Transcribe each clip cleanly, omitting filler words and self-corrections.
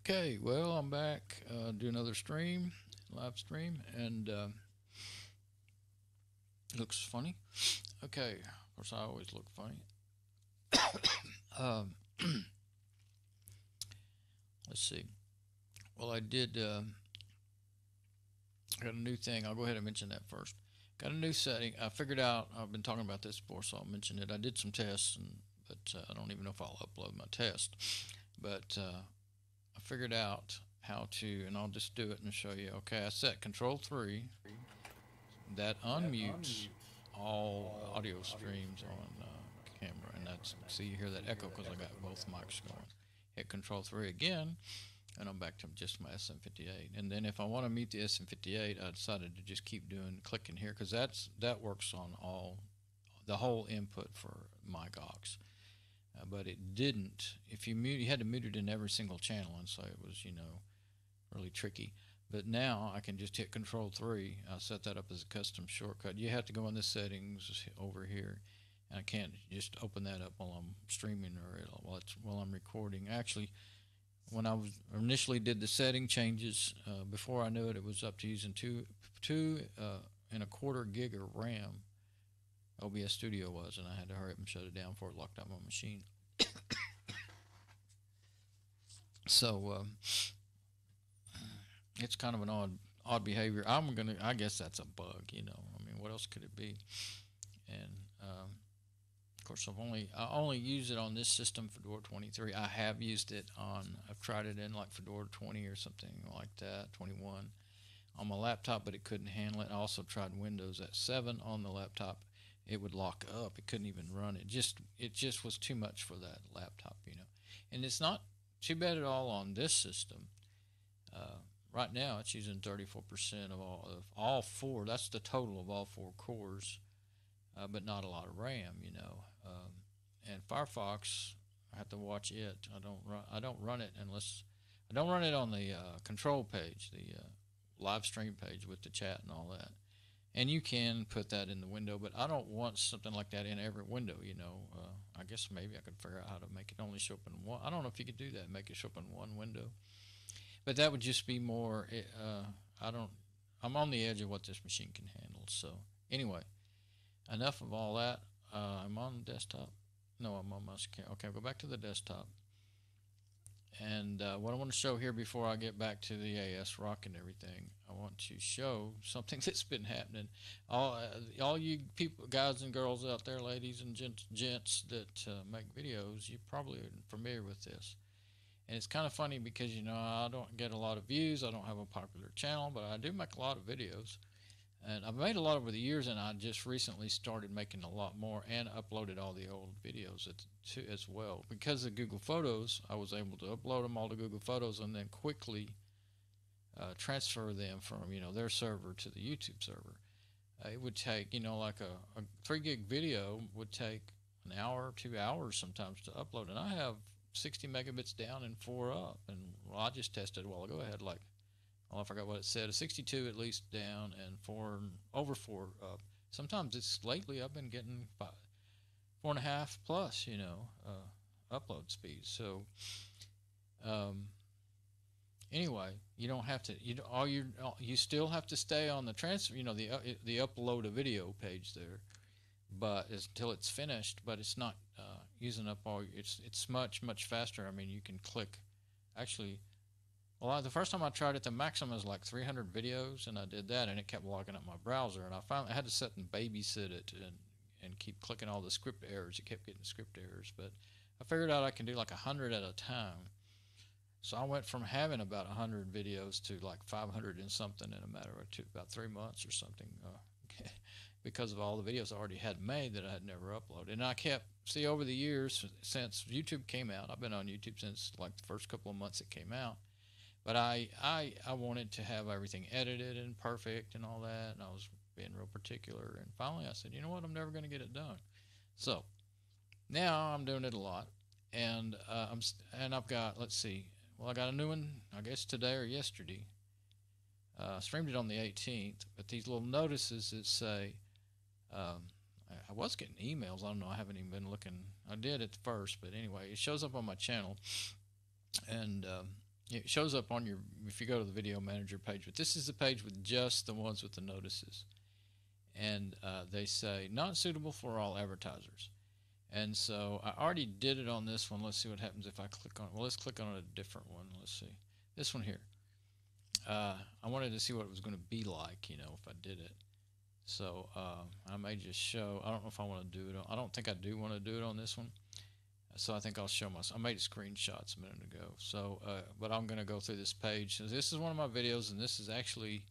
Okay, well, I'm back. Do another stream, live stream, and looks funny. Okay, of course I always look funny. Let's see. Well, I did got a new thing. I'll go ahead and mention that first. Got a new setting. I figured out. I've been talking about this before, so I'll mention it. I did some tests, but I don't even know if I'll upload my test. But I figured out how to, and I'll just do it and show you. Okay, I set Ctrl-3. That unmutes all audio streams on camera, and that's, see, you hear that echo because I got both mics going. Hit Ctrl-3 again, and I'm back to just my SM58. And then if I want to mute the SM58, I decided to just keep clicking here, because that works on the whole input for mic aux. But it didn't. If you had to mute it in every single channel, and so it was, really tricky. But now I can just hit Ctrl-3. I set that up as a custom shortcut. You have to go in the settings over here, and I can't just open that up while I'm streaming or while I'm recording. Actually, when I initially did the setting changes, before I knew it, it was up to using 2.25 gig of RAM. OBS Studio was, and I had to hurry up and shut it down before it locked out my machine. So it's kind of an odd behavior. I guess that's a bug, I mean, what else could it be? And of course, I only use it on this system, Fedora 23. I have used it I've tried it in like Fedora 20 or something like that, 21 on my laptop, but it couldn't handle it. I also tried Windows at 7 on the laptop. It would lock up. It couldn't even run. It just was too much for that laptop, And it's not too bad at all on this system. Right now, it's using 34% of all four. That's the total of all 4 cores, but not a lot of RAM, And Firefox, I have to watch it. I don't run it unless I don't run it on the control page, the live stream page with the chat and all that. And you can put that in the window, but I don't want something like that in every window, I guess maybe I could figure out how to make it only show up in one. I don't know if you could do that, make it show up in one window. But that would just be more, I'm on the edge of what this machine can handle. So anyway, enough of all that. I'm on the desktop. No, I'm on my screen. Okay, I'll go back to the desktop. And what I want to show here before I get back to the AS Rock and everything, I want to show something that's been happening. All you people, guys and girls out there, ladies and gents that make videos, you probably are familiar with this. And it's kind of funny because, I don't get a lot of views. I don't have a popular channel, but I do make a lot of videos. And I've made a lot over the years, and I just recently started making a lot more and uploaded all the old videos as well. Because of Google Photos, I was able to upload them all to Google Photos and then quickly transfer them from, their server to the YouTube server. It would take, like a 3 gig video would take an hour, 2 hours sometimes to upload. And I have 60 megabits down and 4 up. And I just tested a while ago. I had I forgot what it said, a 62 at least down and over 4 up. Sometimes lately I've been getting 4.5 plus, upload speed. So anyway, you don't have to. You still have to stay on the transfer. The upload a video page there, but until it's finished. But it's not using up all. It's much faster. I mean, you can click. Actually, well, the first time I tried it, the maximum was like 300 videos, and I did that, and it kept locking up my browser. And I had to set and babysit it and keep clicking all the script errors. It kept getting script errors, but I figured out I can do like 100 at a time. So I went from having about 100 videos to like 500 and something in a matter of about 3 months or something, because of all the videos I already had made that I had never uploaded. And I kept, over the years since YouTube came out, I've been on YouTube since like the first couple of months it came out. But I wanted to have everything edited and perfect and all that, and I was being real particular. And finally I said, you know what, I'm never going to get it done. So now I'm doing it a lot, and I've got, let's see, well, I got a new one, I guess today or yesterday. Streamed it on the 18th, but these little notices that say, I was getting emails. I don't know, I haven't even been looking. I did at first, but anyway, it shows up on my channel, and it shows up on your, if you go to the video manager page, but this is the page with just the ones with the notices. And they say not suitable for all advertisers. And so I already did it on this one. Let's see what happens if I click on it. Well, let's click on a different one. Let's see. This one here. I wanted to see what it was going to be like, you know, if I did it. So I may just show, I don't know if I want to do it. I don't think I do want to do it on this one. So I think I'll show myself. I made screenshots a minute ago. So, but I'm going to go through this page. So this is one of my videos, and this is actually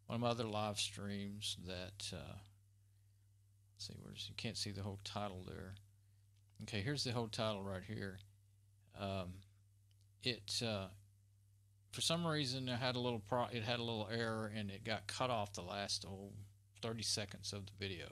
one of my other live streams that, let's see, you can't see the whole title there. Okay, here's the whole title right here. For some reason, it had a little error, and it got cut off the last 30 seconds of the video.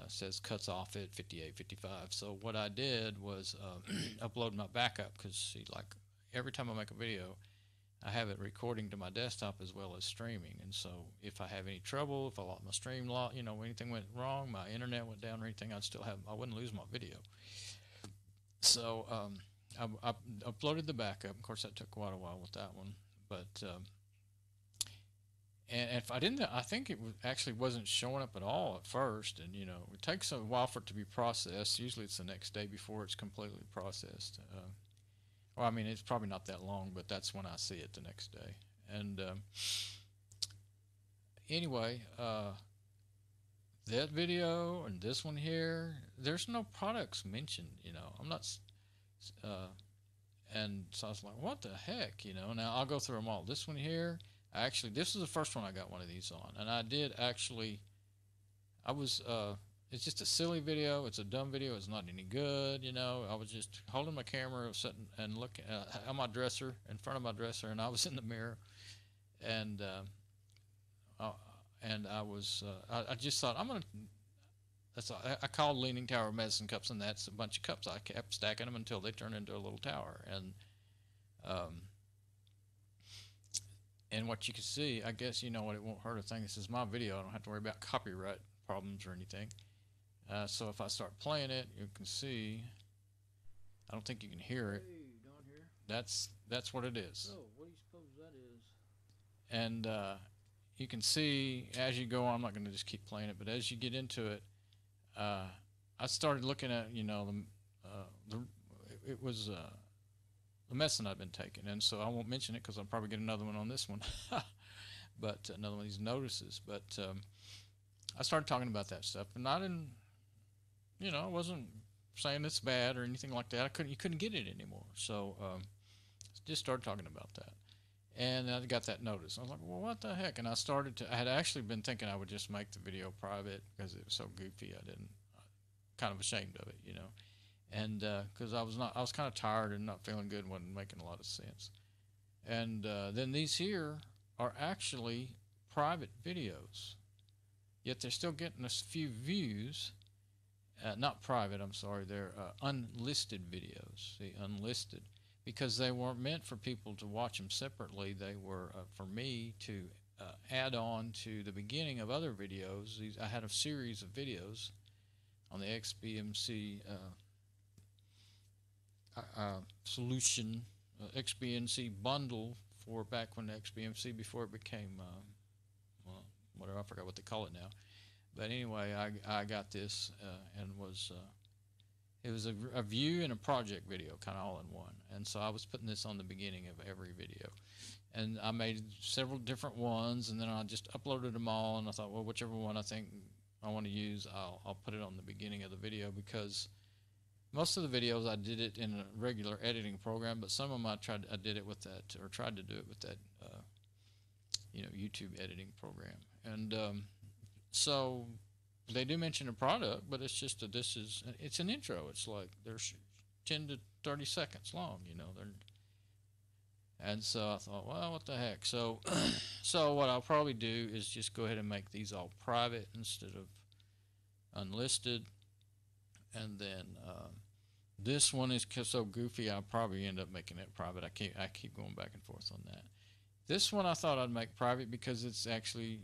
Says cuts off at 58:55. So what I did was upload my backup, because see, like every time I make a video, I have it recording to my desktop as well as streaming. And so if I have any trouble, if I lost my stream, you know, anything went wrong, my internet went down or anything, I wouldn't lose my video. So I uploaded the backup. Of course, that took quite a while with that one, but and if I didn't, I think it actually wasn't showing up at all at first, and you know, it takes a while for it to be processed. Usually it's the next day before it's completely processed. Well, I mean, it's probably not that long, but that's when I see it, the next day. And anyway, that video and this one here, there's no products mentioned, you know. I'm not, and so I was like, what the heck, you know. Now I'll go through them all. This one here, actually, this is the first one I got one of these on, and I did actually, it's just a silly video. It's a dumb video. It's not any good, you know. I was just holding my camera, sitting and looking on my dresser, in front of my dresser, and I was in the mirror, and I just thought I called Leaning Tower medicine cups, and that's a bunch of cups. I kept stacking them until they turned into a little tower, and what you can see, I guess, you know what, it won't hurt a thing. This is my video. I don't have to worry about copyright problems or anything. So if I start playing it, you can see, I don't think you can hear it. Hey, down here. That's what it is. Oh, what do you suppose that is? And you can see as you go on, I'm not going to just keep playing it, but as you get into it, I started looking at, you know, it was the medicine I've been taking, and so I won't mention it because I'll probably get another one on this one, but another one of these notices. But I started talking about that stuff, and I didn't, you know, I wasn't saying it's bad or anything like that. You couldn't get it anymore, so just started talking about that, and I got that notice. I was like, well, what the heck? And I had actually been thinking I would just make the video private because it was so goofy. Kind of ashamed of it, you know. And because I was kind of tired and not feeling good, wasn't making a lot of sense. And then these here are actually private videos, yet they're still getting a few views. Not private, I'm sorry, they're unlisted videos. See, unlisted, because they weren't meant for people to watch them separately. They were for me to add on to the beginning of other videos. I had a series of videos on the XBMC solution, XBMC bundle, for back when the XBMC, before it became, well, whatever, I forgot what they call it now. But anyway, I got this, and it was a view and a project video, kind of all in one. And so I was putting this on the beginning of every video. And I made several different ones, and then I just uploaded them all, and I thought, well, whichever one I think I want to use, I'll put it on the beginning of the video, because most of the videos I did it in a regular editing program, but some of them I tried to do it with that you know, YouTube editing program. And so they do mention a product, but it's just it's an intro. It's like there's 10 to 30 seconds long, you know. And so I thought, well, what the heck? So so what I'll probably do is just go ahead and make these all private instead of unlisted. And then this one is so goofy, I'll probably end up making it private. I keep going back and forth on that. This one I thought I'd make private because it's actually,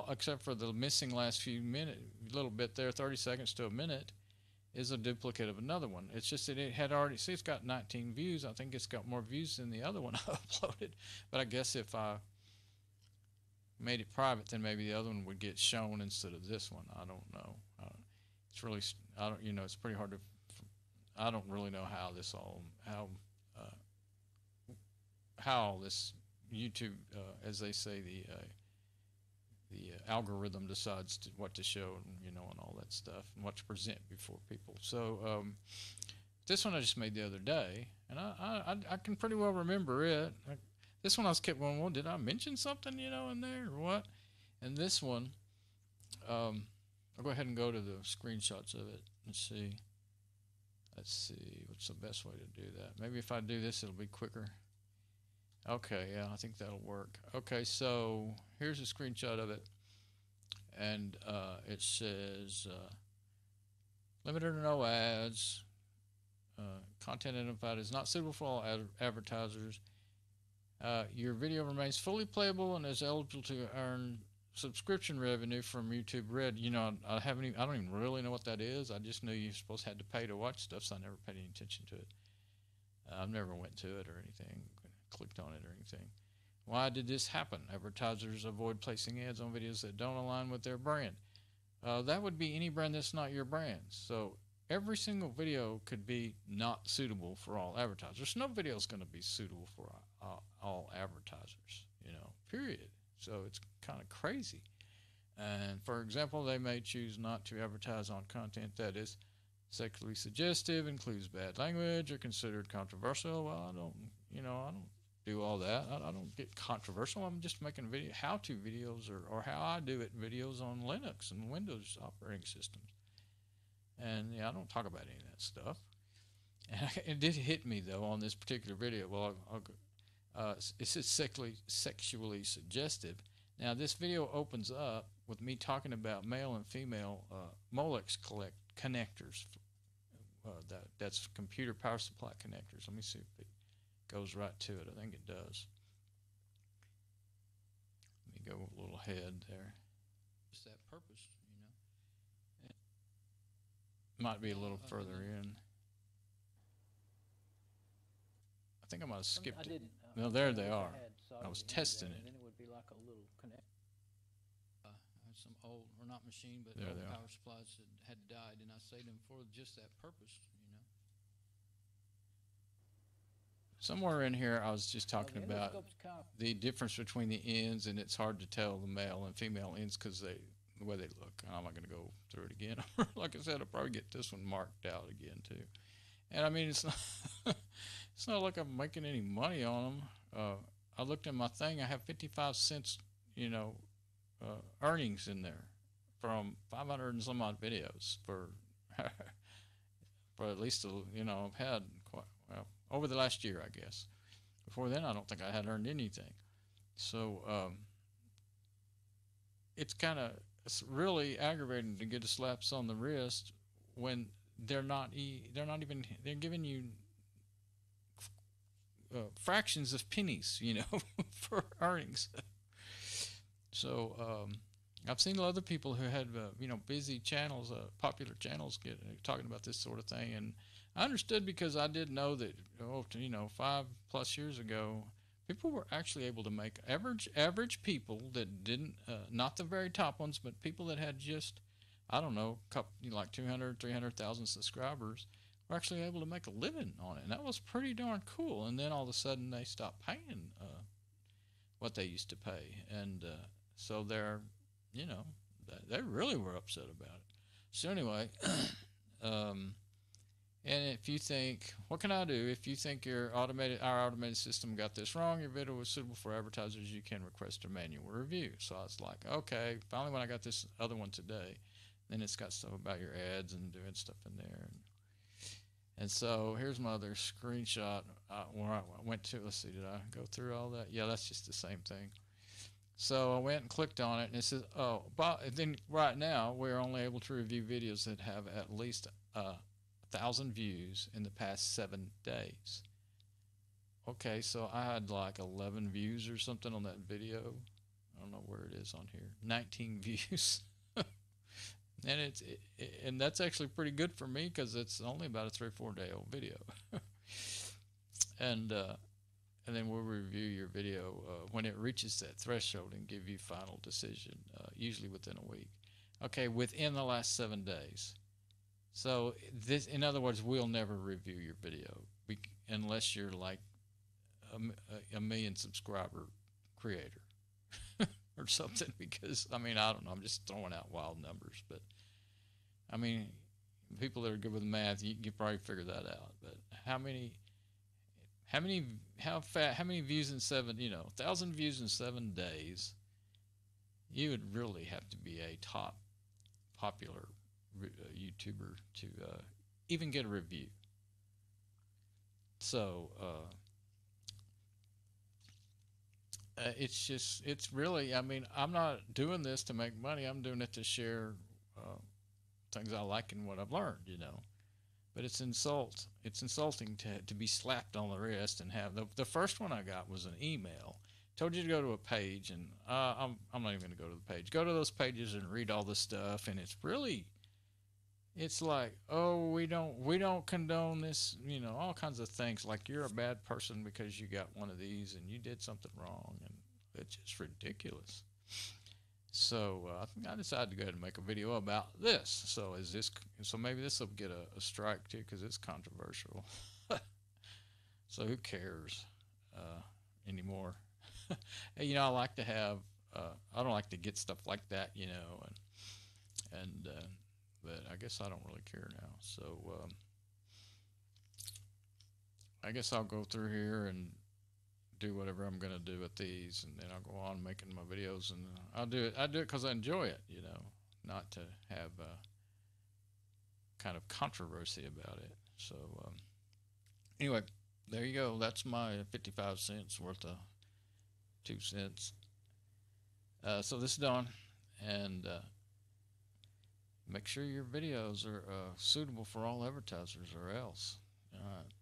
except for the missing last few minutes, little bit there, 30 seconds to a minute, is a duplicate of another one. It's just that it had already, see, it's got 19 views. I think it's got more views than the other one I uploaded. But I guess if I made it private, then maybe the other one would get shown instead of this one. I don't know. It's really, I don't, you know, it's pretty hard to, I don't really know how this all, how this YouTube, as they say, the algorithm decides what to show, and, you know, and all that stuff, and what to present before people. So this one I just made the other day, and I can pretty well remember it. This one I was kept going, well, did I mention something, you know, in there or what? And this one, I'll go ahead and go to the screenshots of it and see. Let's see, what's the best way to do that? Maybe if I do this, it'll be quicker. Okay, yeah, I think that'll work. Okay, so here's a screenshot of it, and it says limited or no ads, content identified is not suitable for all advertisers. Your video remains fully playable and is eligible to earn subscription revenue from YouTube Red. You know, I don't even really know what that is. I just knew you're supposed to have to pay to watch stuff, so I never paid any attention to it. I've never went to it or anything, clicked on it or anything. Why did this happen? Advertisers avoid placing ads on videos that don't align with their brand. That would be any brand that's not your brand. So every single video could be not suitable for all advertisers. No video is going to be suitable for all advertisers, you know, period. So it's kind of crazy. And for example, they may choose not to advertise on content that is sexually suggestive, includes bad language, or considered controversial. Well, I don't do all that. I don't get controversial. I'm just making video, how-to videos, or how I do it videos on Linux and Windows operating systems. And yeah, I don't talk about any of that stuff. And it did hit me though on this particular video. Well, it says sexually suggestive. Now this video opens up with me talking about male and female Molex connectors. That's computer power supply connectors. Let me see if it goes right to it. I think it does. Let me go a little ahead there. It's that purpose, you know. It might be a little further in. I think I might have skipped it. No, there they are. I was testing it. And then it would be like a little connect. Some old, or not machine, but old power supplies that had died, and I saved them for just that purpose, you know. Somewhere in here, I was just talking about the difference between the ends, and it's hard to tell the male and female ends because the way they look. I'm not going to go through it again. Like I said, I'll probably get this one marked out again too. And I mean, it's not, it's not like I'm making any money on them. I looked at my thing. I have 55 cents, you know, earnings in there from 500 and some odd videos for at least, you know, I've had quite, well, over the last year, I guess. Before then, I don't think I had earned anything. So it's really aggravating to get a slaps on the wrist when they're giving you fractions of pennies, you know, for earnings. So I've seen other people who had you know, busy channels, popular channels, talking about this sort of thing, and I understood because I did know that, you know, 5+ years ago, people were actually able to make average people that didn't, not the very top ones, but people that had just, I don't know, like 200, 300,000 subscribers, were actually able to make a living on it, and that was pretty darn cool. And then all of a sudden they stopped paying what they used to pay, and so they're, you know, they really were upset about it. So anyway, and if you think, what can I do? If you think our automated system got this wrong, your video was suitable for advertisers, you can request a manual review. So I was like, okay, finally when I got this other one today, then it's got stuff about your ads and doing stuff in there. And so here's my other screenshot where I went to. Let's see, did I go through all that? Yeah, that's just the same thing. So I went and clicked on it, and it says, oh, but then right now we're only able to review videos that have at least 1,000 views in the past 7 days. Okay, so I had like 11 views or something on that video. I don't know where it is on here. 19 views. And and that's actually pretty good for me because it's only about a 3 or 4 day old video. and then we'll review your video when it reaches that threshold and give you final decision, usually within a week. Okay, within the last 7 days. So this, in other words, we'll never review your video unless you're like a million subscriber creator or something. Because I mean, I don't know. I'm just throwing out wild numbers, but I mean, people that are good with math, you probably figure that out. But how many views in 1,000 views in 7 days? You would really have to be a top popular YouTuber to even get a review. So it's really, I mean, I'm not doing this to make money. I'm doing it to share things I like and what I've learned, But it's insulting to be slapped on the wrist and have the first one I got was an email. Told you to go to a page, and I'm not even going to go to the page. Go to those pages and read all this stuff, and it's like, oh, we don't condone this, all kinds of things. Like you're a bad person because you got one of these and you did something wrong, and it's just ridiculous. So I think I decided to go ahead and make a video about this. So maybe this will get a strike too because it's controversial. So who cares anymore? I like to have. I don't like to get stuff like that, but I guess I don't really care now. So I guess I'll go through here and do whatever I'm going to do with these, and then I'll go on making my videos, and I do it because I enjoy it, not to have kind of controversy about it. So anyway, there you go. That's my 55 cents worth of 2 cents. So this is Don, and make sure your videos are suitable for all advertisers, or else. All right.